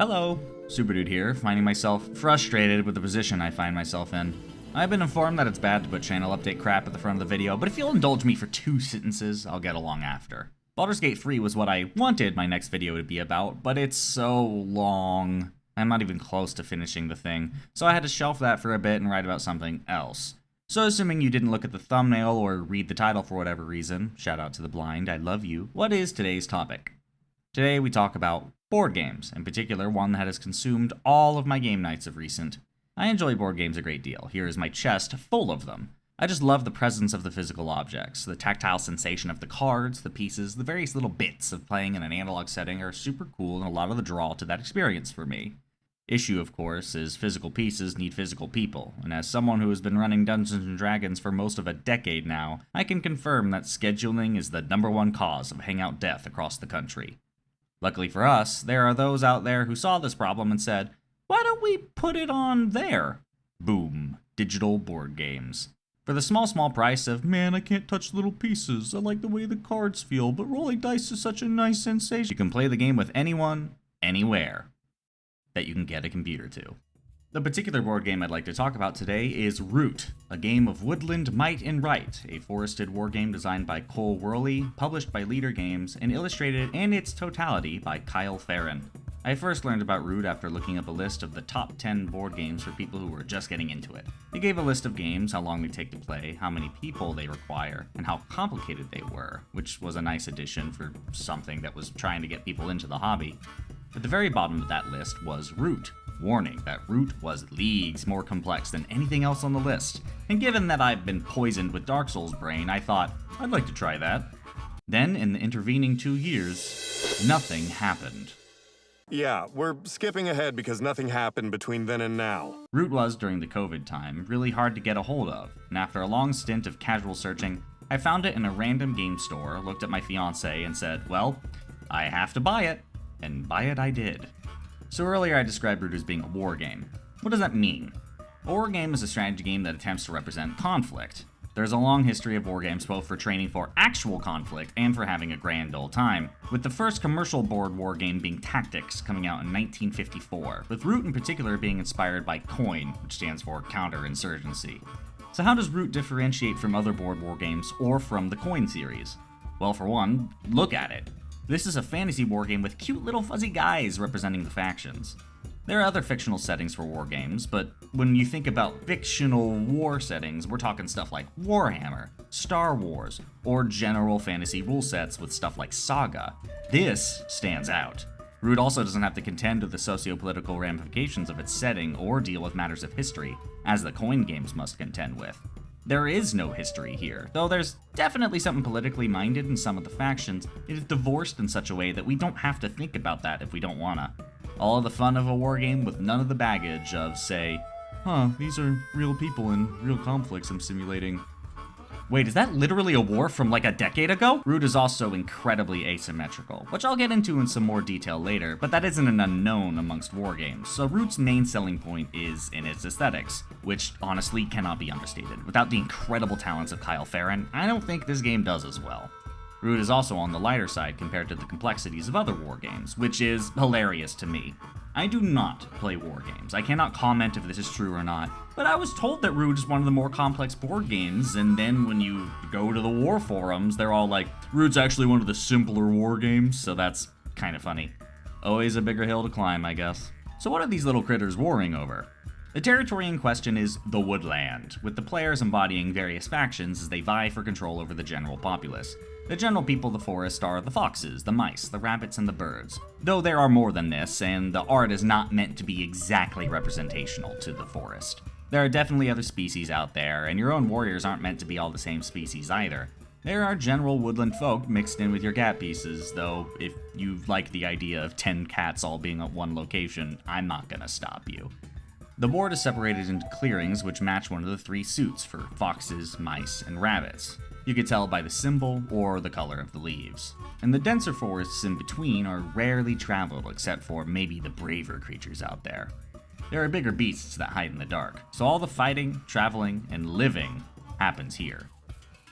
Hello, Superdude here, finding myself frustrated with the position I find myself in. I've been informed that it's bad to put channel update crap at the front of the video, but if you'll indulge me for 2 sentences, I'll get along after. Baldur's Gate 3 was what I wanted my next video to be about, but it's so long. I'm not even close to finishing the thing, so I had to shelf that for a bit and write about something else. So assuming you didn't look at the thumbnail or read the title for whatever reason, shout out to the blind, I love you, what is today's topic? Today we talk about board games, in particular one that has consumed all of my game nights of recent. I enjoy board games a great deal. Here is my chest full of them. I just love the presence of the physical objects. The tactile sensation of the cards, the pieces, the various little bits of playing in an analog setting are super cool and a lot of the draw to that experience for me. Issue, of course, is physical pieces need physical people, and as someone who has been running Dungeons & Dragons for most of a decade now, I can confirm that scheduling is the #1 cause of hangout death across the country. Luckily for us, there are those out there who saw this problem and said, why don't we put it on there? Boom. Digital board games. For the small price of, man, I can't touch little pieces, I like the way the cards feel, but rolling dice is such a nice sensation. You can play the game with anyone, anywhere, that you can get a computer to. The particular board game I'd like to talk about today is Root, a game of woodland might and right, a forested wargame designed by Cole Worley, published by Leader Games, and illustrated in its totality by Kyle Farron. I first learned about Root after looking up a list of the top 10 board games for people who were just getting into it. They gave a list of games, how long they take to play, how many people they require, and how complicated they were, which was a nice addition for something that was trying to get people into the hobby. At the very bottom of that list was Root. Warning that Root was leagues more complex than anything else on the list, and given that I've been poisoned with Dark Souls brain, I thought, I'd like to try that. Then, in the intervening 2 years, nothing happened. Yeah, we're skipping ahead because nothing happened between then and now. Root was, during the COVID time, really hard to get a hold of, and after a long stint of casual searching, I found it in a random game store, looked at my fiancé, and said, well, I have to buy it, and buy it I did. So earlier I described Root as being a war game. What does that mean? A war game is a strategy game that attempts to represent conflict. There's a long history of war games both for training for actual conflict and for having a grand old time, with the first commercial board war game being Tactics, coming out in 1954, with Root in particular being inspired by COIN, which stands for Counterinsurgency. So how does Root differentiate from other board war games or from the COIN series? Well, for one, look at it. This is a fantasy war game with cute little fuzzy guys representing the factions. There are other fictional settings for war games, but when you think about fictional war settings, we're talking stuff like Warhammer, Star Wars, or general fantasy rule sets with stuff like Saga. This stands out. Root also doesn't have to contend with the socio-political ramifications of its setting or deal with matters of history, as the COIN games must contend with. There is no history here, though there's definitely something politically minded in some of the factions. It is divorced in such a way that we don't have to think about that if we don't wanna. All of the fun of a war game with none of the baggage of, say, these are real people and real conflicts I'm simulating. Wait, is that literally a war from like a decade ago? Root is also incredibly asymmetrical, which I'll get into in some more detail later, but that isn't an unknown amongst war games, so Root's main selling point is in its aesthetics, which honestly cannot be understated. Without the incredible talents of Kyle Farron, I don't think this game does as well. Root is also on the lighter side compared to the complexities of other war games, which is hilarious to me. I do not play war games. I cannot comment if this is true or not, but I was told that Root is one of the more complex board games, and then when you go to the war forums, they're all like, Root's actually one of the simpler war games, so that's kind of funny. Always a bigger hill to climb, I guess. So what are these little critters warring over? The territory in question is the Woodland, with the players embodying various factions as they vie for control over the general populace. The general people of the forest are the foxes, the mice, the rabbits, and the birds. Though there are more than this, and the art is not meant to be exactly representational to the forest. There are definitely other species out there, and your own warriors aren't meant to be all the same species either. There are general woodland folk mixed in with your cat pieces, though if you like the idea of 10 cats all being at one location, I'm not gonna stop you. The board is separated into clearings which match one of the 3 suits for foxes, mice, and rabbits. You can tell by the symbol or the color of the leaves. And the denser forests in between are rarely traveled except for maybe the braver creatures out there. There are bigger beasts that hide in the dark, so all the fighting, traveling, and living happens here.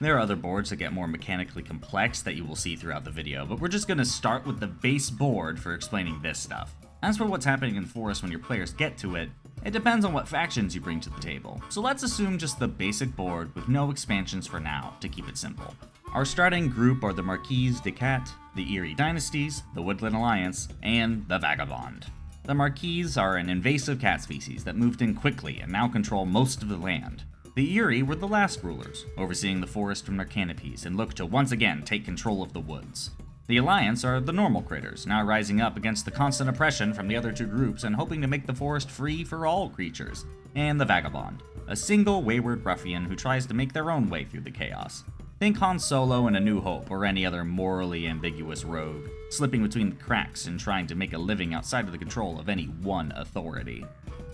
There are other boards that get more mechanically complex that you will see throughout the video, but we're just going to start with the base board for explaining this stuff. As for what's happening in the forest when your players get to it, it depends on what factions you bring to the table, so let's assume just the basic board with no expansions for now, to keep it simple. Our starting group are the Marquis de Cat, the Eerie Dynasties, the Woodland Alliance, and the Vagabond. The Marquis are an invasive cat species that moved in quickly and now control most of the land. The Eerie were the last rulers, overseeing the forest from their canopies and look to once again take control of the woods. The Alliance are the normal critters, now rising up against the constant oppression from the other two groups and hoping to make the forest free for all creatures. And the Vagabond, a single wayward ruffian who tries to make their own way through the chaos. Think Han Solo in A New Hope or any other morally ambiguous rogue, slipping between the cracks and trying to make a living outside of the control of any one authority.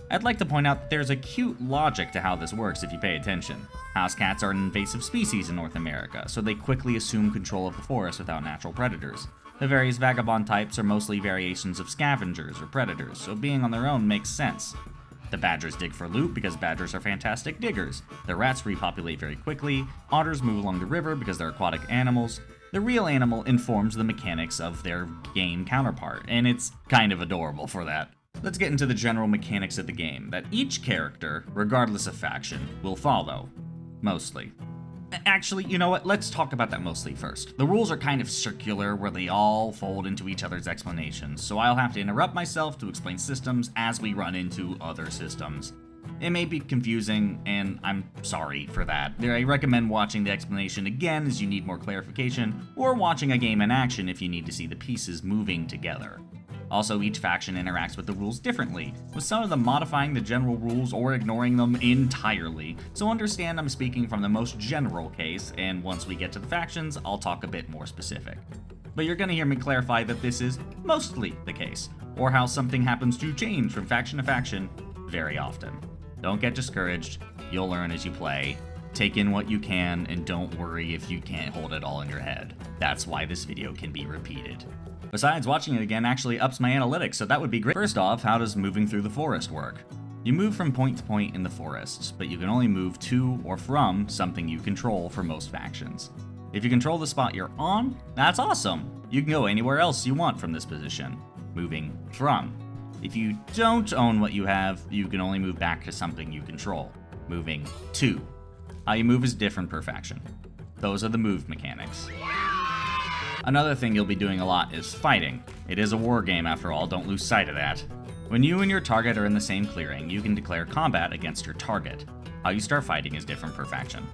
I'd like to point out that there's a cute logic to how this works if you pay attention. House cats are an invasive species in North America, so they quickly assume control of the forest without natural predators. The various vagabond types are mostly variations of scavengers or predators, so being on their own makes sense. The badgers dig for loot because badgers are fantastic diggers. The rats repopulate very quickly. Otters move along the river because they're aquatic animals. The real animal informs the mechanics of their game counterpart, and it's kind of adorable for that. Let's get into the general mechanics of the game that each character, regardless of faction, will follow. Mostly. Actually, you know what? Let's talk about that mostly first. The rules are kind of circular where they all fold into each other's explanations, so I'll have to interrupt myself to explain systems as we run into other systems. It may be confusing, and I'm sorry for that. I recommend watching the explanation again as you need more clarification, or watching a game in action if you need to see the pieces moving together. Also, each faction interacts with the rules differently, with some of them modifying the general rules or ignoring them entirely, so understand I'm speaking from the most general case, and once we get to the factions, I'll talk a bit more specific. But you're gonna hear me clarify that this is mostly the case, or how something happens to change from faction to faction very often. Don't get discouraged, you'll learn as you play. Take in what you can, and don't worry if you can't hold it all in your head. That's why this video can be repeated. Besides, watching it again actually ups my analytics, so that would be great. First off, how does moving through the forest work? You move from point to point in the forest, but you can only move to or from something you control for most factions. If you control the spot you're on, that's awesome! You can go anywhere else you want from this position. Moving from. If you don't own what you have, you can only move back to something you control. Moving to. How you move is different per faction. Those are the move mechanics. Another thing you'll be doing a lot is fighting. It is a war game after all, don't lose sight of that. When you and your target are in the same clearing, you can declare combat against your target. How you start fighting is different per faction.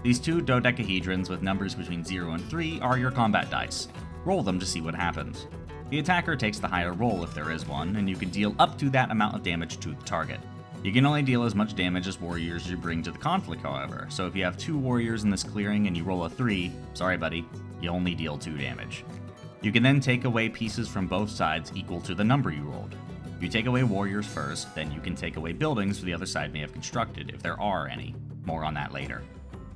These two dodecahedrons with numbers between 0 and 3 are your combat dice. Roll them to see what happens. The attacker takes the higher roll if there is one, and you can deal up to that amount of damage to the target. You can only deal as much damage as warriors you bring to the conflict, however, so if you have 2 warriors in this clearing and you roll a 3, sorry buddy, you only deal 2 damage. You can then take away pieces from both sides equal to the number you rolled. You take away warriors first, then you can take away buildings the other side may have constructed, if there are any. More on that later.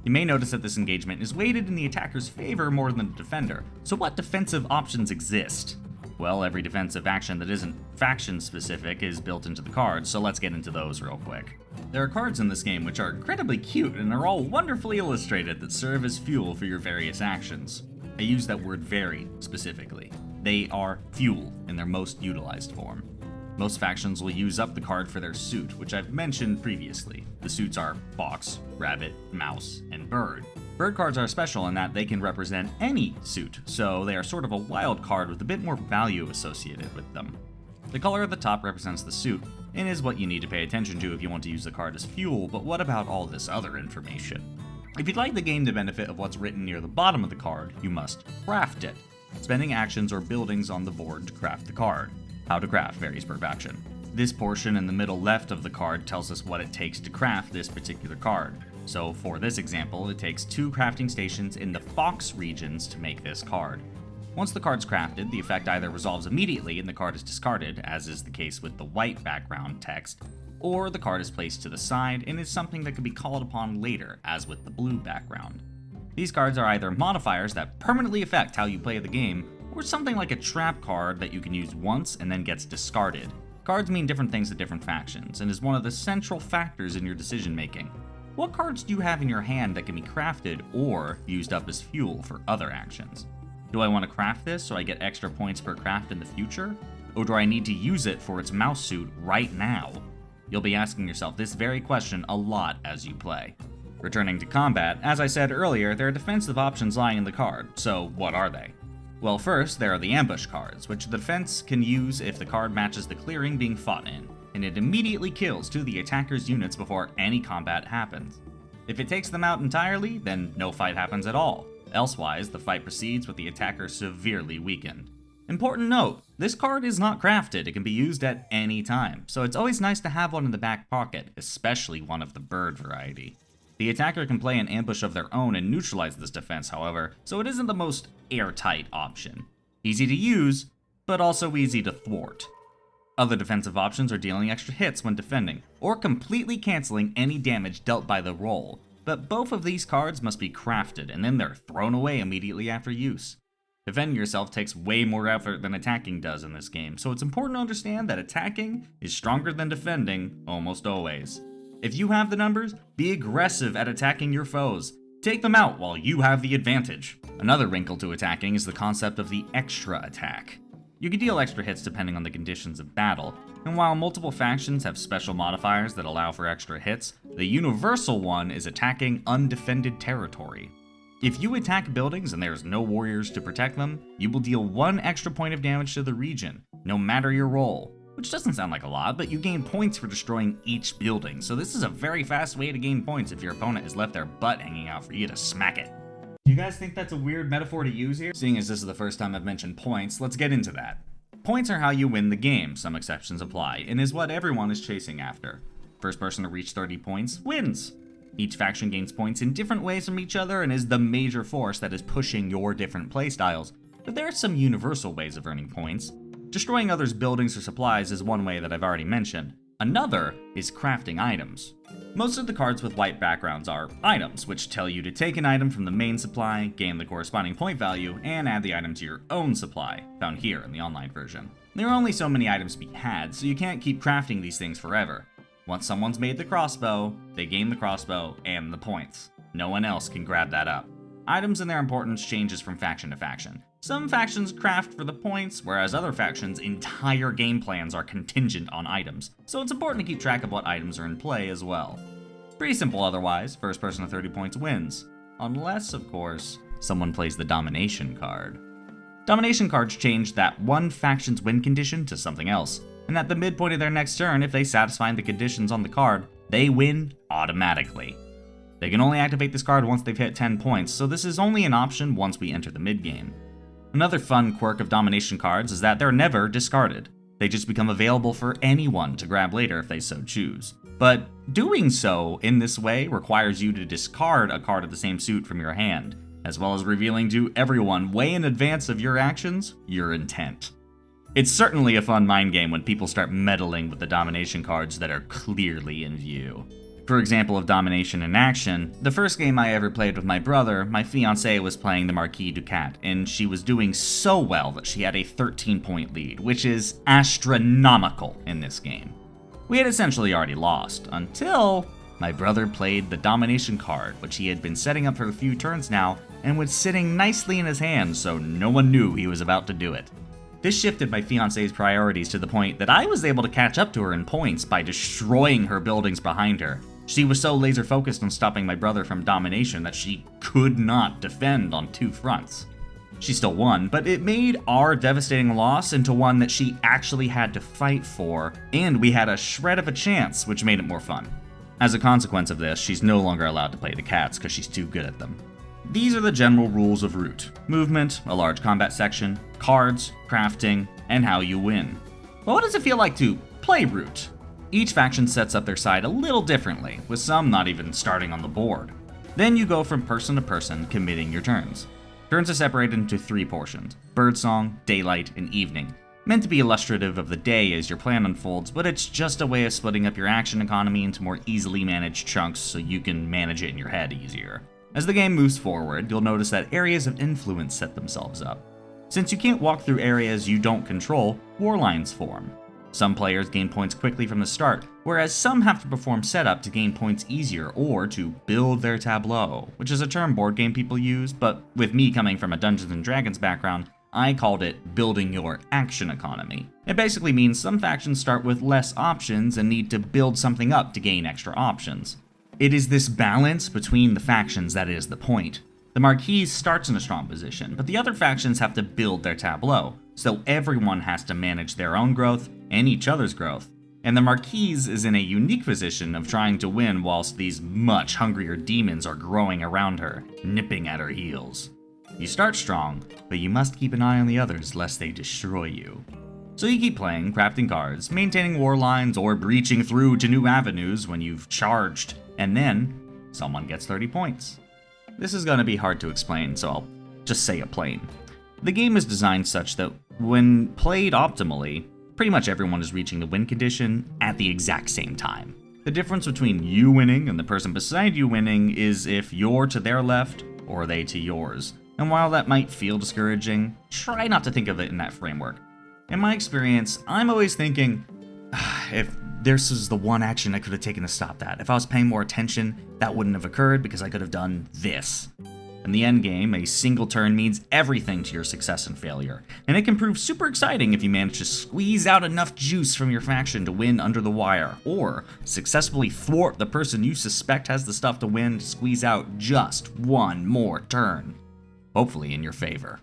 You may notice that this engagement is weighted in the attacker's favor more than the defender. So what defensive options exist? Well, every defensive action that isn't faction-specific is built into the cards, so let's get into those real quick. There are cards in this game which are incredibly cute and are all wonderfully illustrated that serve as fuel for your various actions. I use that word very specifically. They are fuel in their most utilized form. Most factions will use up the card for their suit, which I've mentioned previously. The suits are fox, rabbit, mouse, and bird. Bird cards are special in that they can represent any suit, so they are sort of a wild card with a bit more value associated with them. The color at the top represents the suit, and is what you need to pay attention to if you want to use the card as fuel, but what about all this other information? If you'd like the game to benefit of what's written near the bottom of the card, you must craft it, spending actions or buildings on the board to craft the card. How to craft varies per faction. This portion in the middle left of the card tells us what it takes to craft this particular card. So for this example, it takes 2 crafting stations in the Fox regions to make this card. Once the card's crafted, the effect either resolves immediately and the card is discarded, as is the case with the white background text, or the card is placed to the side and is something that can be called upon later, as with the blue background. These cards are either modifiers that permanently affect how you play the game, or something like a trap card that you can use once and then gets discarded. Cards mean different things to different factions, and is one of the central factors in your decision making. What cards do you have in your hand that can be crafted or used up as fuel for other actions? Do I want to craft this so I get extra points per craft in the future? or do I need to use it for its mouse suit right now? You'll be asking yourself this very question a lot as you play. Returning to combat, as I said earlier, there are defensive options lying in the card, so what are they? Well, first, there are the ambush cards, which the defense can use if the card matches the clearing being fought in, and it immediately kills 2 of the attacker's units before any combat happens. If it takes them out entirely, then no fight happens at all. Elsewise, the fight proceeds with the attacker severely weakened. Important note, this card is not crafted, it can be used at any time, so it's always nice to have one in the back pocket, especially one of the bird variety. The attacker can play an ambush of their own and neutralize this defense, however, so it isn't the most airtight option. Easy to use, but also easy to thwart. Other defensive options are dealing extra hits when defending, or completely canceling any damage dealt by the roll, but both of these cards must be crafted and then they're thrown away immediately after use. Defending yourself takes way more effort than attacking does in this game, so it's important to understand that attacking is stronger than defending almost always. If you have the numbers, be aggressive at attacking your foes. Take them out while you have the advantage. Another wrinkle to attacking is the concept of the extra attack. You can deal extra hits depending on the conditions of battle, and while multiple factions have special modifiers that allow for extra hits, the universal one is attacking undefended territory. If you attack buildings and there's no warriors to protect them, you will deal 1 extra point of damage to the region, no matter your role. Which doesn't sound like a lot, but you gain points for destroying each building, so this is a very fast way to gain points if your opponent has left their butt hanging out for you to smack it. Do you guys think that's a weird metaphor to use here? Seeing as this is the first time I've mentioned points, let's get into that. Points are how you win the game, some exceptions apply, and is what everyone is chasing after. First person to reach 30 points wins. Each faction gains points in different ways from each other and is the major force that is pushing your different playstyles, but there are some universal ways of earning points. Destroying others' buildings or supplies is one way that I've already mentioned. Another is crafting items. Most of the cards with white backgrounds are items, which tell you to take an item from the main supply, gain the corresponding point value, and add the item to your own supply, found here in the online version. There are only so many items to be had, so you can't keep crafting these things forever. Once someone's made the crossbow, they gain the crossbow and the points. No one else can grab that up. Items and their importance changes from faction to faction. Some factions craft for the points, whereas other factions' entire game plans are contingent on items, so it's important to keep track of what items are in play as well. Pretty simple otherwise, first person to 30 points wins. Unless, of course, someone plays the domination card. Domination cards change that one faction's win condition to something else, and at the midpoint of their next turn, if they satisfy the conditions on the card, they win automatically. They can only activate this card once they've hit 10 points, so this is only an option once we enter the mid-game. Another fun quirk of domination cards is that they're never discarded. They just become available for anyone to grab later if they so choose. But doing so in this way requires you to discard a card of the same suit from your hand, as well as revealing to everyone way in advance of your actions, your intent. It's certainly a fun mind game when people start meddling with the domination cards that are clearly in view. For example of domination in action, the first game I ever played with my brother, my fiancée was playing the Marquis Ducat, and she was doing so well that she had a 13-point lead, which is astronomical in this game. We had essentially already lost, until my brother played the domination card, which he had been setting up for a few turns now, and was sitting nicely in his hand so no one knew he was about to do it. This shifted my fiancée's priorities to the point that I was able to catch up to her in points by destroying her buildings behind her. She was so laser focused on stopping my brother from domination that she could not defend on 2 fronts. She still won, but it made our devastating loss into one that she actually had to fight for, and we had a shred of a chance, which made it more fun. As a consequence of this, she's no longer allowed to play the cats because she's too good at them. These are the general rules of Root: movement, a large combat section, cards, crafting, and how you win. But what does it feel like to play Root? Each faction sets up their side a little differently, with some not even starting on the board. Then you go from person to person, committing your turns. Turns are separated into 3 portions: birdsong, daylight, and evening. Meant to be illustrative of the day as your plan unfolds, but it's just a way of splitting up your action economy into more easily managed chunks so you can manage it in your head easier. As the game moves forward, you'll notice that areas of influence set themselves up. Since you can't walk through areas you don't control, war lines form. Some players gain points quickly from the start, whereas some have to perform setup to gain points easier or to build their tableau, which is a term board game people use, but with me coming from a Dungeons & Dragons background, I called it building your action economy. It basically means some factions start with less options and need to build something up to gain extra options. It is this balance between the factions that is the point. The Marquise starts in a strong position, but the other factions have to build their tableau, so everyone has to manage their own growth and each other's growth. And the Marquise is in a unique position of trying to win whilst these much hungrier demons are growing around her, nipping at her heels. You start strong, but you must keep an eye on the others lest they destroy you. So you keep playing, crafting cards, maintaining war lines, or breaching through to new avenues when you've charged, and then someone gets 30 points. This is going to be hard to explain, so I'll just say it plain. The game is designed such that when played optimally, pretty much everyone is reaching the win condition at the exact same time. The difference between you winning and the person beside you winning is if you're to their left or they to yours. And while that might feel discouraging, try not to think of it in that framework. In my experience, I'm always thinking, if this is the one action I could have taken to stop that. If I was paying more attention, that wouldn't have occurred because I could have done this. In the end game, a single turn means everything to your success and failure, and it can prove super exciting if you manage to squeeze out enough juice from your faction to win under the wire, or successfully thwart the person you suspect has the stuff to win to squeeze out just one more turn, hopefully in your favor.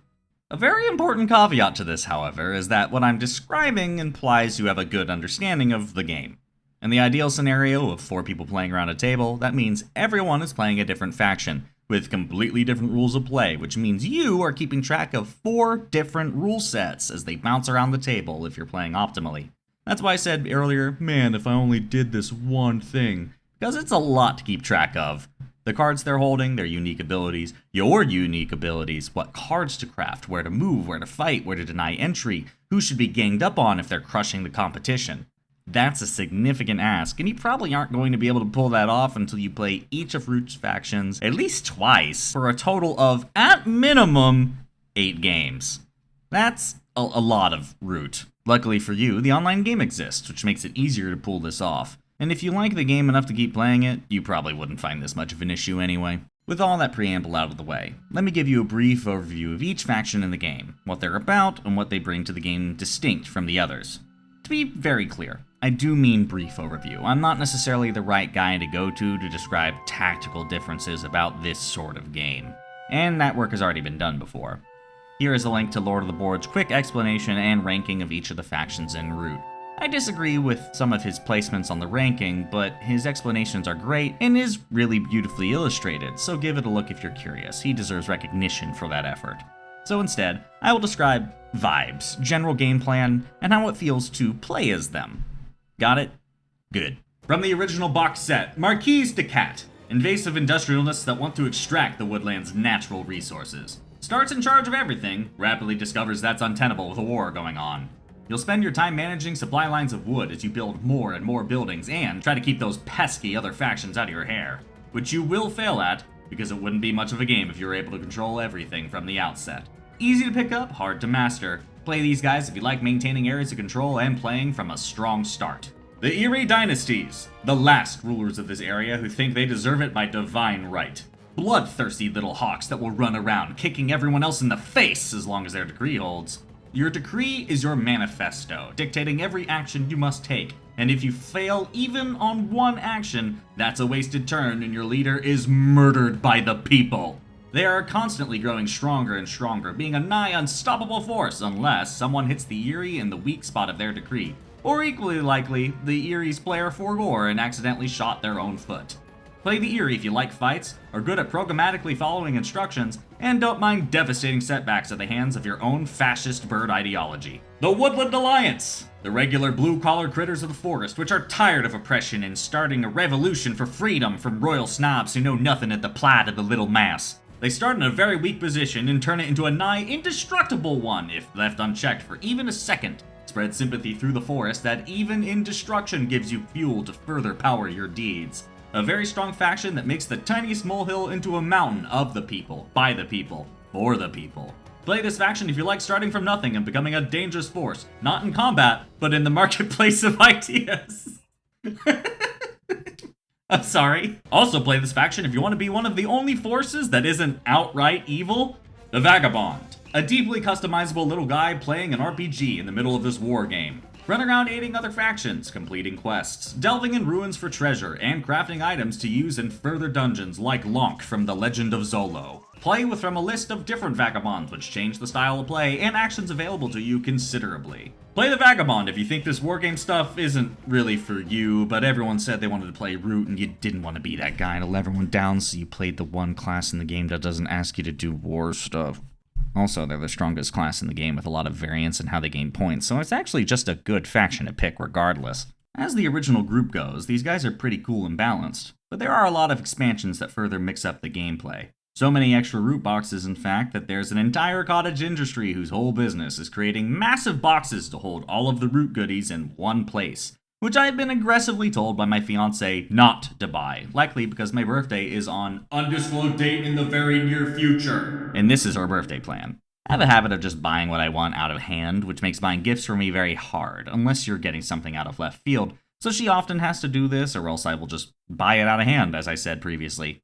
A very important caveat to this, however, is that what I'm describing implies you have a good understanding of the game. In the ideal scenario of 4 people playing around a table, that means everyone is playing a different faction, with completely different rules of play, which means you are keeping track of 4 different rule sets as they bounce around the table if you're playing optimally. That's why I said earlier, man, if I only did this one thing, because it's a lot to keep track of. The cards they're holding, their unique abilities, your unique abilities, what cards to craft, where to move, where to fight, where to deny entry, who should be ganged up on if they're crushing the competition. That's a significant ask, and you probably aren't going to be able to pull that off until you play each of Root's factions at least twice, for a total of, at minimum, 8 games. That's a lot of Root. Luckily for you, the online game exists, which makes it easier to pull this off. And if you like the game enough to keep playing it, you probably wouldn't find this much of an issue anyway. With all that preamble out of the way, let me give you a brief overview of each faction in the game, what they're about, and what they bring to the game distinct from the others. To be very clear, I do mean brief overview. I'm not necessarily the right guy to go to describe tactical differences about this sort of game. And that work has already been done before. Here is a link to Lord of the Board's quick explanation and ranking of each of the factions en route. I disagree with some of his placements on the ranking, but his explanations are great and is really beautifully illustrated, so give it a look if you're curious. He deserves recognition for that effort. So instead, I will describe vibes, general game plan, and how it feels to play as them. Got it? Good. From the original box set, Marquise de Cat, invasive industrialists that want to extract the woodland's natural resources. Starts in charge of everything, rapidly discovers that's untenable with a war going on. You'll spend your time managing supply lines of wood as you build more and more buildings and try to keep those pesky other factions out of your hair, which you will fail at, because it wouldn't be much of a game if you were able to control everything from the outset. Easy to pick up, hard to master. Play these guys if you like maintaining areas of control and playing from a strong start. The Erie Dynasties, the last rulers of this area who think they deserve it by divine right. Bloodthirsty little hawks that will run around kicking everyone else in the face as long as their decree holds. Your decree is your manifesto, dictating every action you must take, and if you fail even on one action, that's a wasted turn and your leader is murdered by the people. They are constantly growing stronger and stronger, being a nigh unstoppable force unless someone hits the Erie in the weak spot of their decree, or equally likely, the Erie's player forgore and accidentally shot their own foot. Play the Erie if you like fights, are good at programmatically following instructions, and don't mind devastating setbacks at the hands of your own fascist bird ideology. The Woodland Alliance! The regular blue-collar critters of the forest, which are tired of oppression and starting a revolution for freedom from royal snobs who know nothing of the plight of the little mass. They start in a very weak position and turn it into a nigh indestructible one if left unchecked for even a second. Spread sympathy through the forest that even in destruction gives you fuel to further power your deeds. A very strong faction that makes the tiniest molehill into a mountain of the people, by the people, for the people. Play this faction if you like starting from nothing and becoming a dangerous force, not in combat, but in the marketplace of ideas. I'm sorry. Also play this faction if you want to be one of the only forces that isn't outright evil. The Vagabond. a deeply customizable little guy playing an RPG in the middle of this war game. Run around aiding other factions, completing quests, delving in ruins for treasure, and crafting items to use in further dungeons like Lonk from The Legend of Zolo. Play with from a list of different vagabonds which change the style of play and actions available to you considerably. Play the Vagabond if you think this wargame stuff isn't really for you, but everyone said they wanted to play Root and you didn't want to be that guy to let everyone down, so you played the one class in the game that doesn't ask you to do war stuff. Also, they're the strongest class in the game with a lot of variance in how they gain points, so it's actually just a good faction to pick regardless. As the original group goes, these guys are pretty cool and balanced, but there are a lot of expansions that further mix up the gameplay. So many extra root boxes, in fact, that there's an entire cottage industry whose whole business is creating massive boxes to hold all of the root goodies in one place, which I've been aggressively told by my fiancé not to buy, likely because my birthday is on undisclosed date in the very near future. And this is our birthday plan. I have a habit of just buying what I want out of hand, which makes buying gifts for me very hard, unless you're getting something out of left field, so she often has to do this, or else I will just buy it out of hand, as I said previously.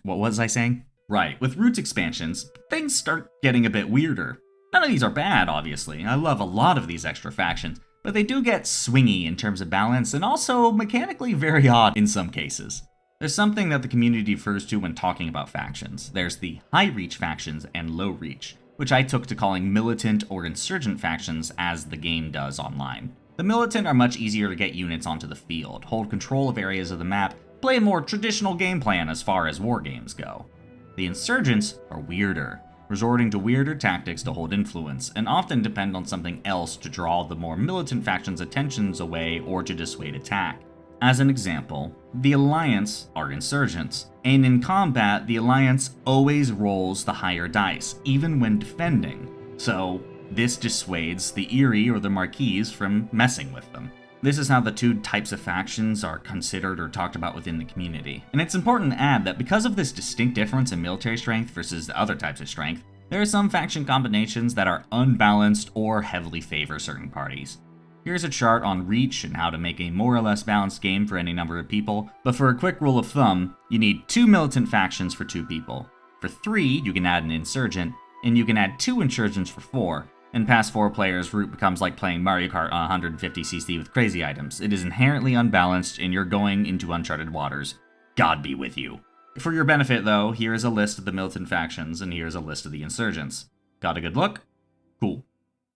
What was I saying? Right, with Roots expansions, things start getting a bit weirder. None of these are bad, obviously. I love a lot of these extra factions, but they do get swingy in terms of balance and also mechanically very odd in some cases. There's something that the community refers to when talking about factions. There's the high reach factions and low reach, which I took to calling militant or insurgent factions as the game does online. The militant are much easier to get units onto the field, hold control of areas of the map, play a more traditional game plan as far as war games go. The insurgents are weirder, resorting to weirder tactics to hold influence, and often depend on something else to draw the more militant factions' attentions away or to dissuade attack. As an example, the Alliance are insurgents, and in combat, the Alliance always rolls the higher dice, even when defending. So, this dissuades the Eerie or the Marquis from messing with them. This is how the two types of factions are considered or talked about within the community. And it's important to add that because of this distinct difference in military strength versus the other types of strength, there are some faction combinations that are unbalanced or heavily favor certain parties. Here's a chart on reach and how to make a more or less balanced game for any number of people, but for a quick rule of thumb, you need 2 militant factions for 2 people. For 3, you can add an insurgent, and you can add 2 insurgents for 4. And past 4 players, Root becomes like playing Mario Kart on 150cc with crazy items. It is inherently unbalanced, and you're going into uncharted waters. God be with you. For your benefit, though, here is a list of the militant factions, and here is a list of the insurgents. Got a good look? Cool.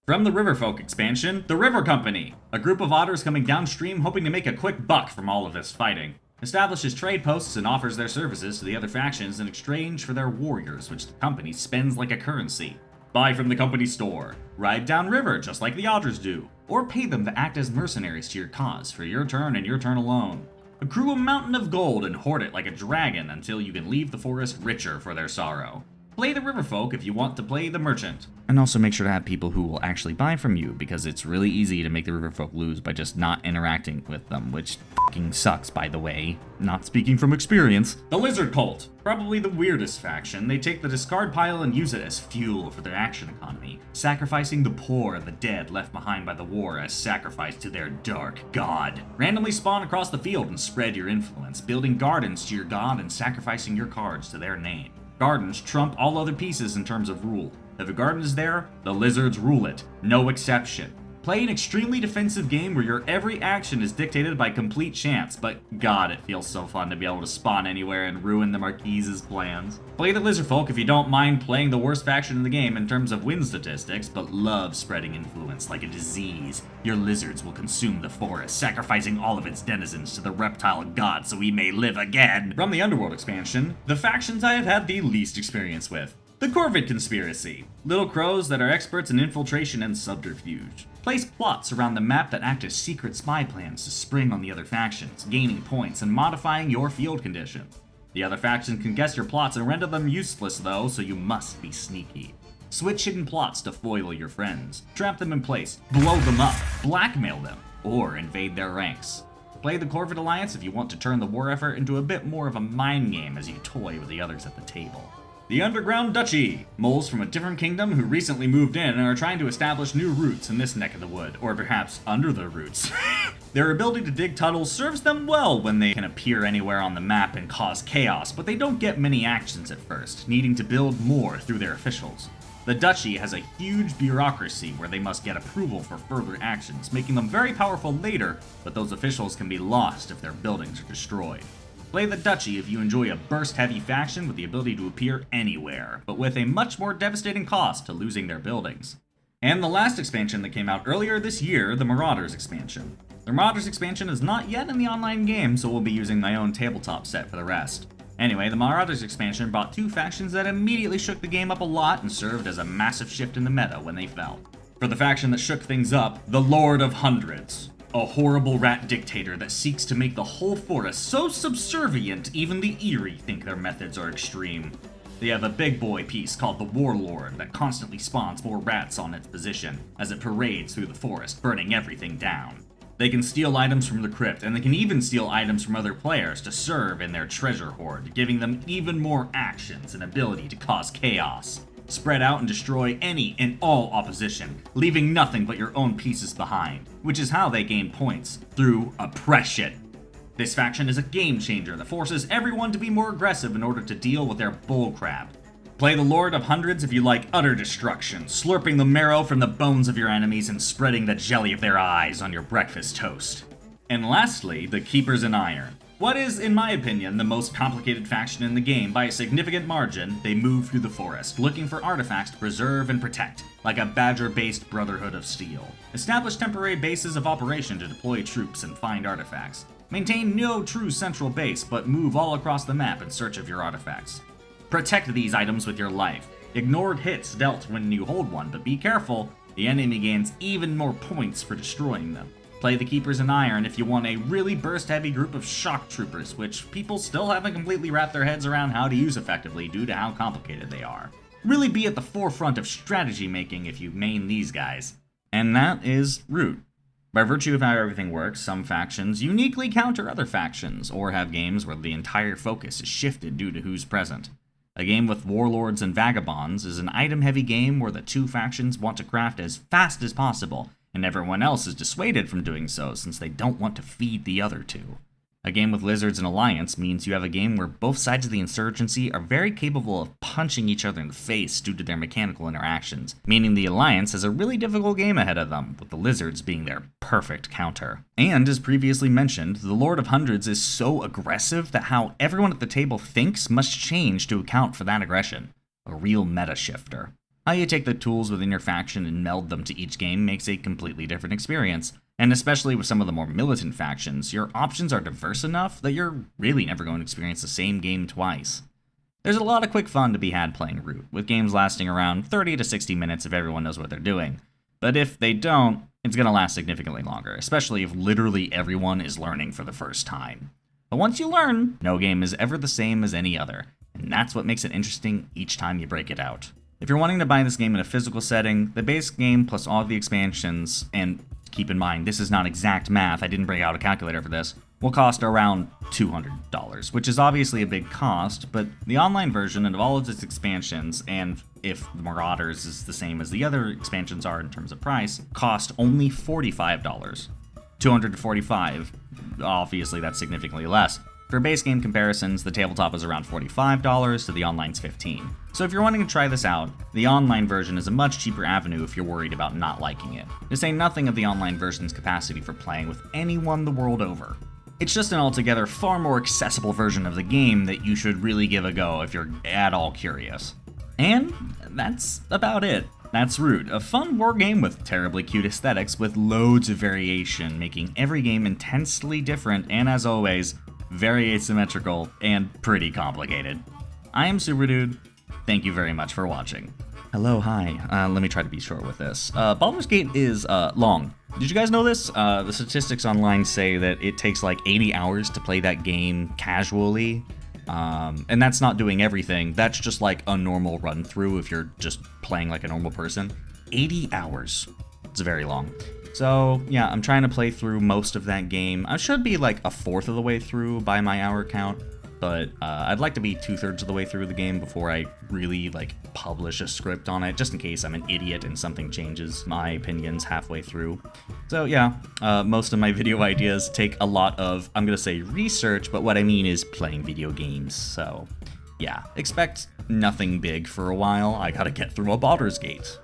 From the Riverfolk expansion, the River Company, a group of otters coming downstream hoping to make a quick buck from all of this fighting, establishes trade posts and offers their services to the other factions in exchange for their warriors, which the company spends like a currency. Buy from the company store, ride downriver just like the otters do, or pay them to act as mercenaries to your cause for your turn and your turn alone. Accrue a mountain of gold and hoard it like a dragon until you can leave the forest richer for their sorrow. Play the Riverfolk if you want to play the merchant. And also make sure to have people who will actually buy from you, because it's really easy to make the Riverfolk lose by just not interacting with them, which fucking sucks, by the way. Not speaking from experience. The Lizard Cult. Probably the weirdest faction. They take the discard pile and use it as fuel for their action economy, sacrificing the poor and the dead left behind by the war as sacrifice to their dark god. Randomly spawn across the field and spread your influence, building gardens to your god and sacrificing your cards to their name. Gardens trump all other pieces in terms of rule. If a garden is there, the lizards rule it. No exception. Play an extremely defensive game where your every action is dictated by complete chance, but god, it feels so fun to be able to spawn anywhere and ruin the Marquis' plans. Play the Lizardfolk if you don't mind playing the worst faction in the game in terms of win statistics, but love spreading influence like a disease. Your lizards will consume the forest, sacrificing all of its denizens to the reptile god so he may live again. From the Underworld expansion, the factions I have had the least experience with. The Corvid Conspiracy. Little crows that are experts in infiltration and subterfuge. Place plots around the map that act as secret spy plans to spring on the other factions, gaining points and modifying your field conditions. The other faction can guess your plots and render them useless though, so you must be sneaky. Switch hidden plots to foil your friends, trap them in place, blow them up, blackmail them, or invade their ranks. Play the Corvid Alliance if you want to turn the war effort into a bit more of a mind game as you toy with the others at the table. The Underground Duchy. Moles from a different kingdom who recently moved in and are trying to establish new roots in this neck of the wood, or perhaps under the roots. Their ability to dig tunnels serves them well when they can appear anywhere on the map and cause chaos, but they don't get many actions at first, needing to build more through their officials. The duchy has a huge bureaucracy where they must get approval for further actions, making them very powerful later, but those officials can be lost if their buildings are destroyed. Play the duchy if you enjoy a burst-heavy faction with the ability to appear anywhere, but with a much more devastating cost to losing their buildings. And the last expansion that came out earlier this year, the Marauders expansion. The Marauders expansion is not yet in the online game, so we'll be using my own tabletop set for the rest. Anyway, the Marauders expansion brought two factions that immediately shook the game up a lot and served as a massive shift in the meta when they fell. For the faction that shook things up, the Lord of Hundreds. A horrible rat dictator that seeks to make the whole forest so subservient even the eerie think their methods are extreme. They have a big boy piece called the Warlord that constantly spawns more rats on its position as it parades through the forest, burning everything down. They can steal items from the crypt, and they can even steal items from other players to serve in their treasure hoard, giving them even more actions and ability to cause chaos. Spread out and destroy any and all opposition, leaving nothing but your own pieces behind, which is how they gain points, through oppression. This faction is a game changer that forces everyone to be more aggressive in order to deal with their bullcrap. Play the Lord of Hundreds if you like utter destruction, slurping the marrow from the bones of your enemies and spreading the jelly of their eyes on your breakfast toast. And lastly, the Keepers in Iron. What is, in my opinion, the most complicated faction in the game by a significant margin, they move through the forest, looking for artifacts to preserve and protect, like a badger-based Brotherhood of Steel. Establish temporary bases of operation to deploy troops and find artifacts. Maintain no true central base, but move all across the map in search of your artifacts. Protect these items with your life. Ignored hits dealt when you hold one, but be careful, the enemy gains even more points for destroying them. Play the Keepers in Iron if you want a really burst-heavy group of shock troopers, which people still haven't completely wrapped their heads around how to use effectively due to how complicated they are. Really be at the forefront of strategy making if you main these guys. And that is Root. By virtue of how everything works, some factions uniquely counter other factions, or have games where the entire focus is shifted due to who's present. A game with warlords and vagabonds is an item-heavy game where the two factions want to craft as fast as possible, and everyone else is dissuaded from doing so since they don't want to feed the other two. A game with Lizards and Alliance means you have a game where both sides of the insurgency are very capable of punching each other in the face due to their mechanical interactions, meaning the Alliance has a really difficult game ahead of them, with the Lizards being their perfect counter. And as previously mentioned, the Lord of Hundreds is so aggressive that how everyone at the table thinks must change to account for that aggression. A real meta shifter. How you take the tools within your faction and meld them to each game makes a completely different experience. And especially with some of the more militant factions, your options are diverse enough that you're really never going to experience the same game twice. There's a lot of quick fun to be had playing Root, with games lasting around 30 to 60 minutes if everyone knows what they're doing. But if they don't, it's going to last significantly longer, especially if literally everyone is learning for the first time. But once you learn, no game is ever the same as any other, and that's what makes it interesting each time you break it out. If you're wanting to buy this game in a physical setting, the base game plus all of the expansions, and keep in mind, this is not exact math, I didn't bring out a calculator for this, will cost around $200, which is obviously a big cost, but the online version and all of its expansions, and if the Marauders is the same as the other expansions are in terms of price, cost only $45. $200 to $45, obviously that's significantly less. For base game comparisons, the tabletop is around $45, so the online's $15. So if you're wanting to try this out, the online version is a much cheaper avenue if you're worried about not liking it. To say nothing of the online version's capacity for playing with anyone the world over. It's just an altogether far more accessible version of the game that you should really give a go if you're at all curious. And that's about it. That's Root, a fun war game with terribly cute aesthetics with loads of variation, making every game intensely different and, as always, very asymmetrical and pretty complicated. I am Super Dude. Thank you very much for watching. Hello, hi. Let me try to be short with this. Baldur's Gate is long. Did you guys know this? The statistics online say that it takes like 80 hours to play that game casually. And that's not doing everything. That's just like a normal run through if you're just playing like a normal person. 80 hours. It's very long. So yeah, I'm trying to play through most of that game. I should be like a fourth of the way through by my hour count, but I'd like to be 2/3 of the way through the game before I really like publish a script on it, just in case I'm an idiot and something changes my opinions halfway through. So yeah, most of my video ideas take a lot of, I'm gonna say research, but what I mean is playing video games. So yeah, expect nothing big for a while. I gotta get through a Baldur's Gate.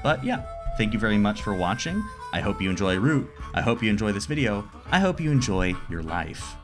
But yeah, thank you very much for watching. I hope you enjoy Root. I hope you enjoy this video. I hope you enjoy your life.